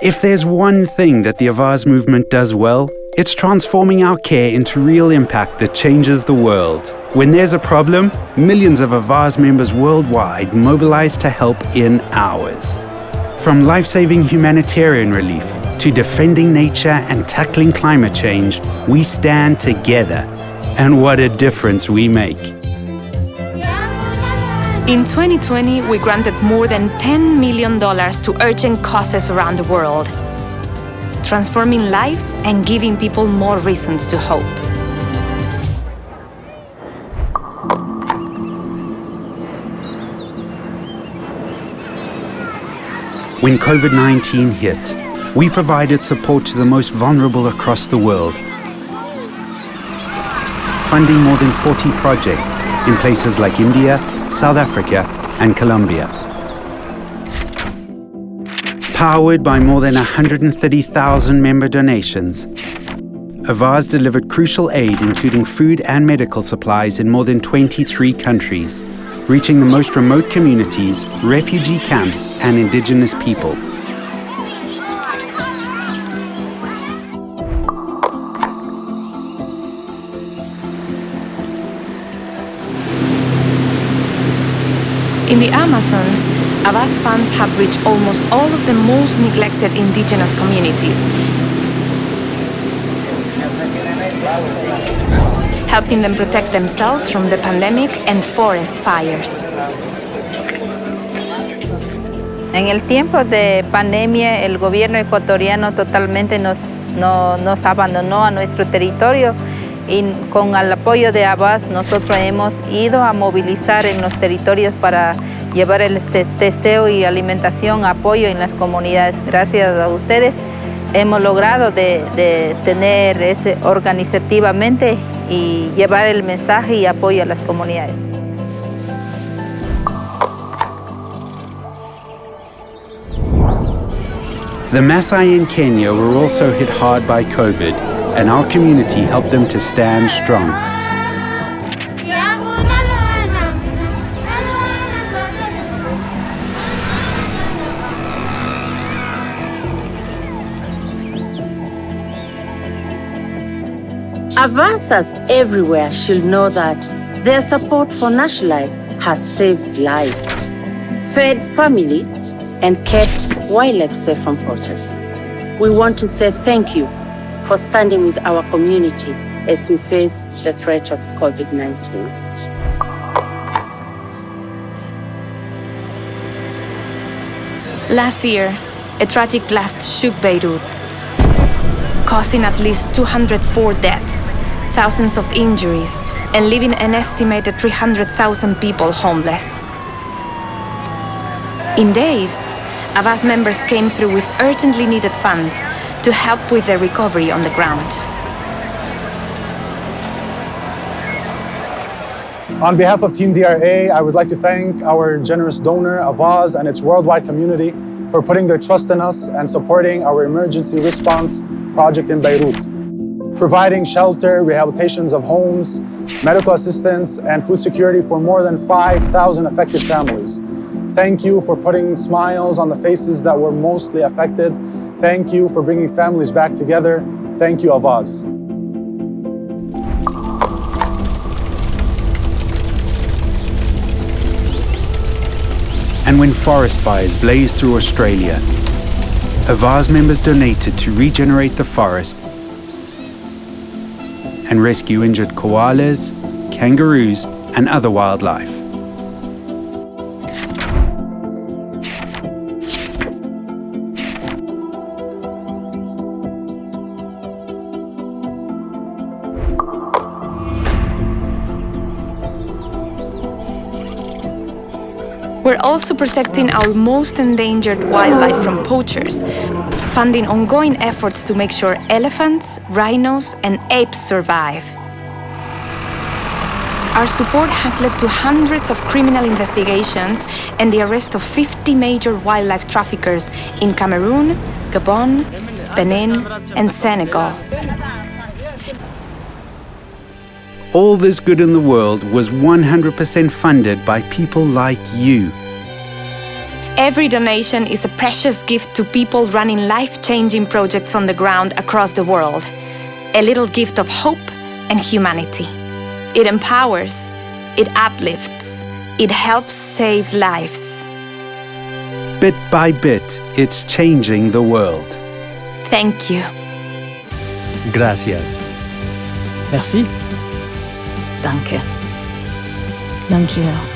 If there's one thing that the Avaaz movement does well, it's transforming our care into real impact that changes the world. When there's a problem, millions of Avaaz members worldwide mobilize to help in hours. From life-saving humanitarian relief to defending nature and tackling climate change, we stand together. And what a difference we make. In 2020, we granted more than $10 million to urgent causes around the world, transforming lives and giving people more reasons to hope. When COVID-19 hit, we provided support to the most vulnerable across the world, funding more than 40 projects in places like India, South Africa, and Colombia. Powered by more than 130,000 member donations, Avaaz delivered crucial aid including food and medical supplies in more than 23 countries, reaching the most remote communities, refugee camps, and indigenous people. In the Amazon, Avaaz funds have reached almost all of the most neglected indigenous communities, helping them protect themselves from the pandemic and forest fires. En el tiempo de pandemia, el gobierno ecuatoriano totalmente nos abandonó a nuestro territorio y con el apoyo de Avaaz nosotros hemos ido a movilizar en los territorios para llevar el testeo y alimentación, apoyo en las comunidades. Gracias a ustedes hemos logrado de tener ese organizativamente y llevar el mensaje y apoyo a las comunidades. The Maasai in Kenya were also hit hard by COVID, and our community helped them to stand strong. Avaazers everywhere should know that their support for NASHULAI has saved lives, fed families, and kept wildlife safe from poachers. We want to say thank you for standing with our community as we face the threat of COVID-19. Last year, a tragic blast shook Beirut, causing at least 204 deaths, thousands of injuries, and leaving an estimated 300,000 people homeless. In days, Avaaz members came through with urgently needed funds to help with the recovery on the ground. On behalf of Team DRA, I would like to thank our generous donor, Avaaz, and its worldwide community for putting their trust in us and supporting our emergency response project in Beirut, providing shelter, rehabilitations of homes, medical assistance, and food security for more than 5,000 affected families. Thank you for putting smiles on the faces that were mostly affected. Thank you for bringing families back together. Thank you, Avaaz. And when forest fires blazed through Australia, Avaaz members donated to regenerate the forest and rescue injured koalas, kangaroos, and other wildlife. We're also protecting our most endangered wildlife from poachers, funding ongoing efforts to make sure elephants, rhinos, and apes survive. Our support has led to hundreds of criminal investigations and the arrest of 50 major wildlife traffickers in Cameroon, Gabon, Benin, and Senegal. All this good in the world was 100% funded by people like you. Every donation is a precious gift to people running life-changing projects on the ground across the world. A little gift of hope and humanity. It empowers, it uplifts, it helps save lives. Bit by bit, it's changing the world. Thank you. Gracias. Merci. Danke. DANKJEWEL.